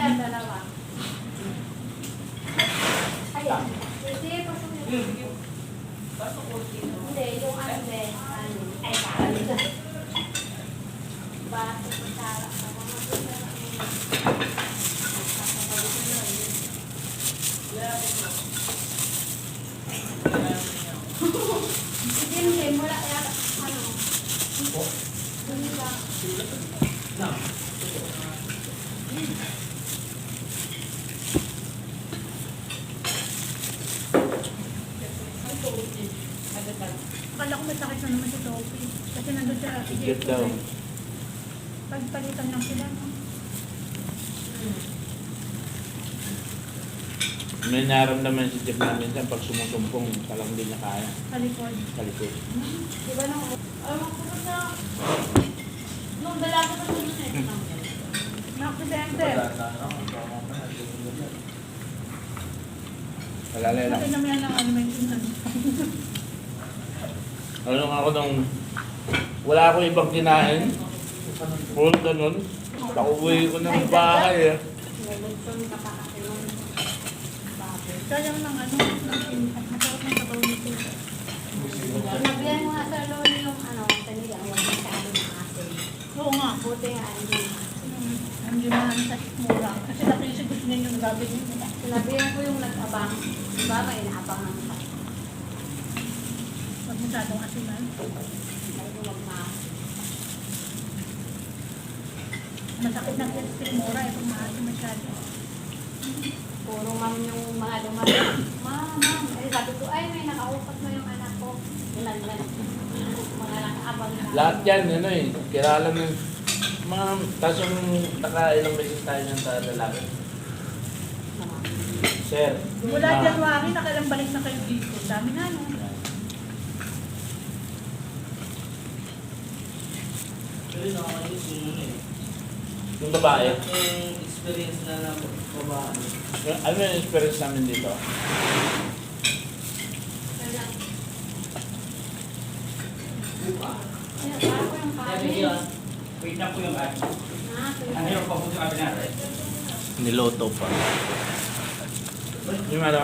sir, dalawa. Ayan. Sige, pasok niyo. Hindi, yung ano be, ano, ay, kaali ka. Baso sa sara. Hindi, mula yata, ano, hindi ba? Akala ko masakit na naman si Topi. Kasi nandun siya. Higit daw. Pagpalitan lang sila, no? May naramdaman si Jeff namin dyan pag sumusumpong, talang hindi niya kaya. Sa likod. Sa likod. Di ba nung, ko sa, nung dalaga pa sa doon eh. Na-aksidente. Alalay lang. Kasi naman yan ang ano may tinan. Ano nga ako nung wala akong ibang kinain. Puro ganun. Pakuwi ko ng bahay. Sayang ng ano, masarap ng sabaw nito. Sinabihan mo nga sa lolo yung ano, kanila, huwag masyado ng asin. Oo nga. Buti nga, hindi. Hindi man sa mura. Kasi nakisi gusto niya yung gabi nila. Sinabihan ko yung nag-abang. Diba, may inaabang ng sa. Huwag masyadong asinan. Ay, kung magmahal. Masakit ng stick mura eh, pag maasin masyado. Puro ma'am yung mga dumating. Ma'am. Ay, sabi ko, ay, may nakaupat mo yung anak ko. Ilan. Mga nakaabang na. Lahat yan, ano eh. Kilala mo. Ma'am, tapos yung nakailang beses tayo niyan sa lalaki. Sir. Mula ma- January, nakailang balik na kayo dito. Dami na, no? Pero nakakalis yun eh. Yung babae. Yung experience na ng babae. Ano yung experience namin dito? Ay, parang ko yung kanin. Wait na po yung ad. Ang Ah, hirap pa po yung ad natin. Niloto pa. Yung ano?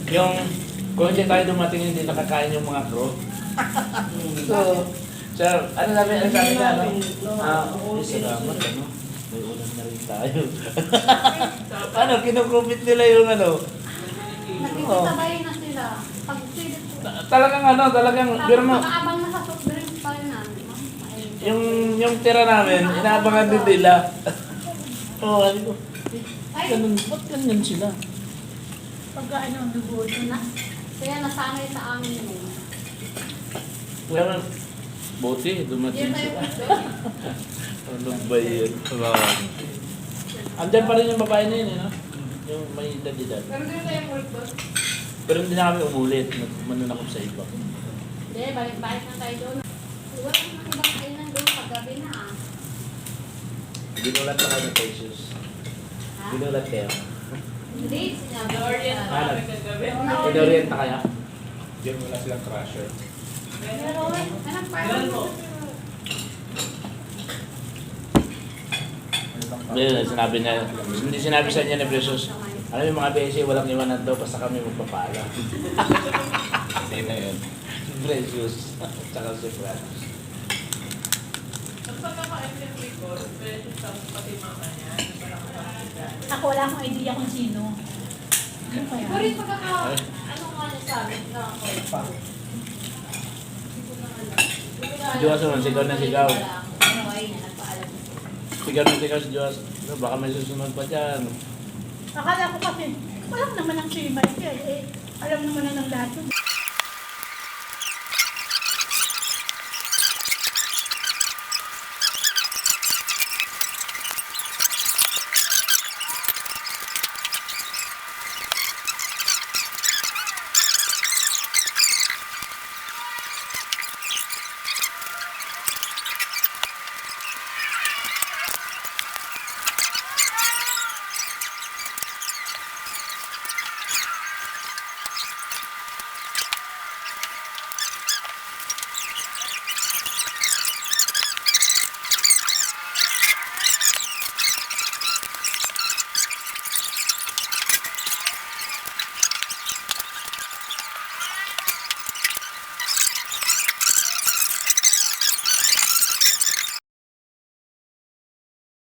Yung kung hindi tayo dumating, hindi nakakain yung mga crew. So, sir, ano sabi niya, ano? Salamat, ano? May ulam na rin tayo. Ano, kinukupit nila yung ano? Nakikisabay na sila. Pag sila po. Talagang ano, talagang, pero mo, Nakaabang na sa soft drinks pa rin namin. yung tira namin, inaabangan din nila. Oo, ano ko, Ay, ganun, ba't ganyan sila? Pagka ano, lubod. kaya nasanay sa amin yun. Kaya buti, dumating Yun na yung sila. gusto. Ano ba yun? Andyan pa rin yung babae na yun, eh, no? Yung may edad-edad. Pero doon tayo multo doon. Pero hindi na kami umulit. Nagmanon ako sa iba. Hindi, balik na tayo doon. Wala nang ibang kainan doon paggabi na ah. Ginulat na kayo ng precious. Ha? Ginulat kayo. Hindi, sinabi. Ano? Pinorienta na kaya? Diyan wala silang crusher. Meron. Anong parang mo? Hindi, sinabi niya. Hindi sinabi sa inyo ni Precious. Alam yung mga BSA, walang iwanan daw, basta kami magpapala. Sino yun? Precious. Tsaka si Francis. Ako wala akong idea kung sino. Ano kaya? Ikaw rin pagkaka... Ano nga niya sabi? Na ako. Diyos naman, sigaw na sigaw. Ano ay niya, nagpaalam. Sigaw na sigaw si Diyos. Baka may susunod pa dyan. Akala ko kasi, walang naman ang si Mike eh. Alam naman na ng lahat yun.